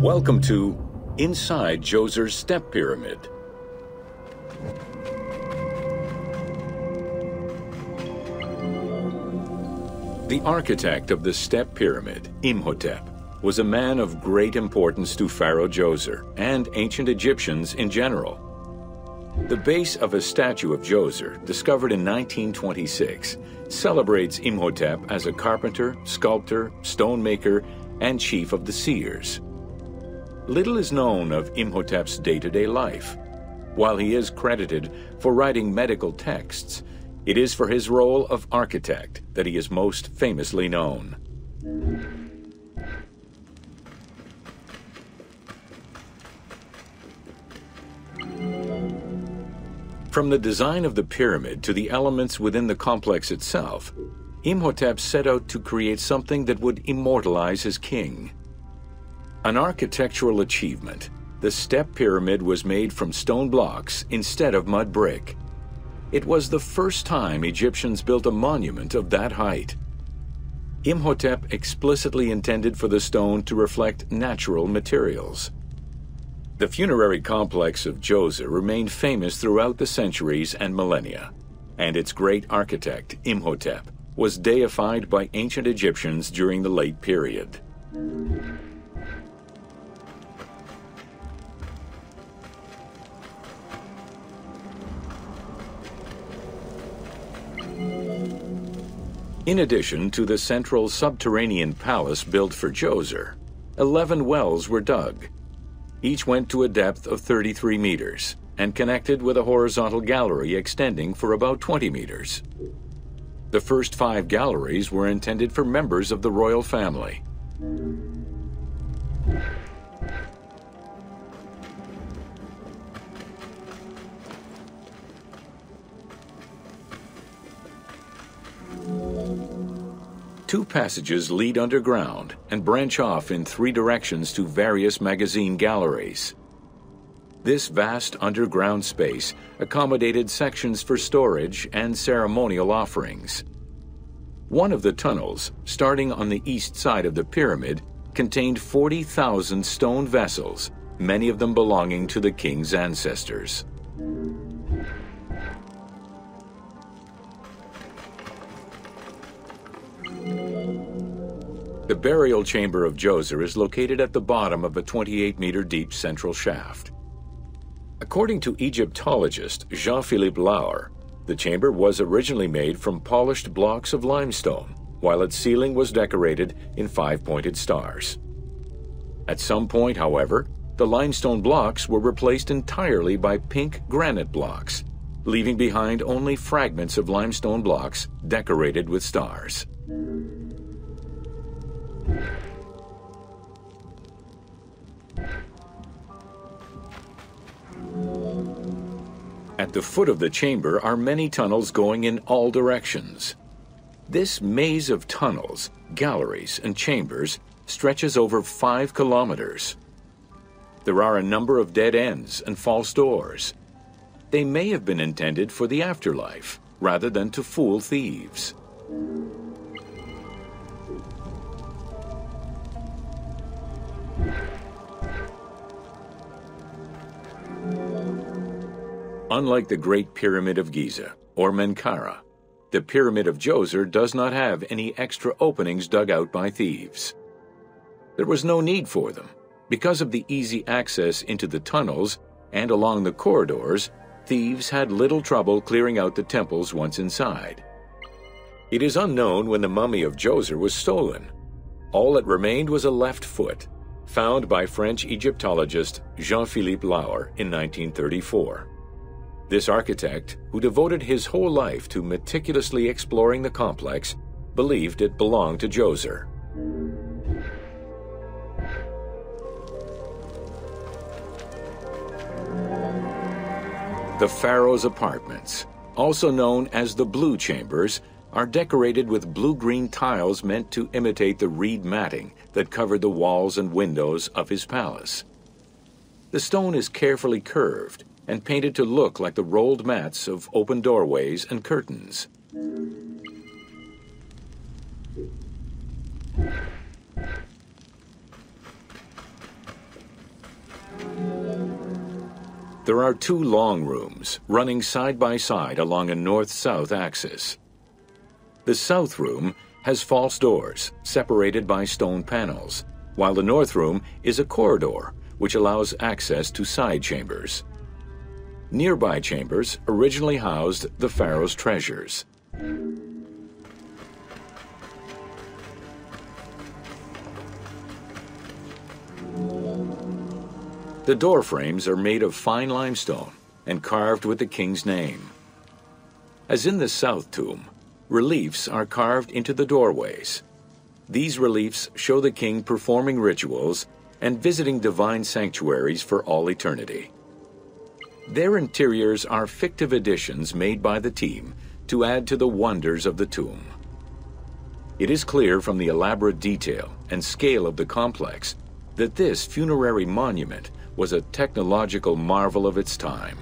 Welcome to Inside Djoser's Step Pyramid. The architect of the Step Pyramid, Imhotep, was a man of great importance to Pharaoh Djoser and ancient Egyptians in general. The base of a statue of Djoser, discovered in 1926, celebrates Imhotep as a carpenter, sculptor, stonemaker, and chief of the seers. Little is known of Imhotep's day-to-day life. While he is credited for writing medical texts, it is for his role of architect that he is most famously known. From the design of the pyramid to the elements within the complex itself, Imhotep set out to create something that would immortalize his king. An architectural achievement, the Step Pyramid was made from stone blocks instead of mud brick. It was the first time Egyptians built a monument of that height. Imhotep explicitly intended for the stone to reflect natural materials. The funerary complex of Djoser remained famous throughout the centuries and millennia, and its great architect, Imhotep, was deified by ancient Egyptians during the late period. In addition to the central subterranean palace built for Djoser, 11 wells were dug. Each went to a depth of 33 meters and connected with a horizontal gallery extending for about 20 meters. The first 5 galleries were intended for members of the royal family. Two passages lead underground and branch off in 3 directions to various magazine galleries. This vast underground space accommodated sections for storage and ceremonial offerings. One of the tunnels, starting on the east side of the pyramid, contained 40,000 stone vessels, many of them belonging to the king's ancestors. The burial chamber of Djoser is located at the bottom of a 28-meter deep central shaft. According to Egyptologist Jean-Philippe Lauer, the chamber was originally made from polished blocks of limestone, while its ceiling was decorated in 5-pointed stars. At some point, however, the limestone blocks were replaced entirely by pink granite blocks, leaving behind only fragments of limestone blocks decorated with stars. At the foot of the chamber are many tunnels going in all directions. This maze of tunnels, galleries, and chambers stretches over 5 kilometers. There are a number of dead ends and false doors. They may have been intended for the afterlife, rather than to fool thieves. Unlike the Great Pyramid of Giza, or Menkaure, the Pyramid of Djoser does not have any extra openings dug out by thieves. There was no need for them. Because of the easy access into the tunnels and along the corridors, thieves had little trouble clearing out the temples once inside. It is unknown when the mummy of Djoser was stolen. All that remained was a left foot, found by French Egyptologist Jean-Philippe Lauer in 1934. This architect, who devoted his whole life to meticulously exploring the complex, believed it belonged to Djoser. The Pharaoh's apartments, also known as the Blue Chambers, are decorated with blue-green tiles meant to imitate the reed matting that covered the walls and windows of his palace. The stone is carefully curved and painted to look like the rolled mats of open doorways and curtains. There are two long rooms running side by side along a north-south axis. The south room has false doors separated by stone panels, while the north room is a corridor which allows access to side chambers. Nearby chambers originally housed the pharaoh's treasures. The door frames are made of fine limestone and carved with the king's name. As in the south tomb, reliefs are carved into the doorways. These reliefs show the king performing rituals and visiting divine sanctuaries for all eternity. Their interiors are fictive additions made by the team to add to the wonders of the tomb. It is clear from the elaborate detail and scale of the complex that this funerary monument was a technological marvel of its time.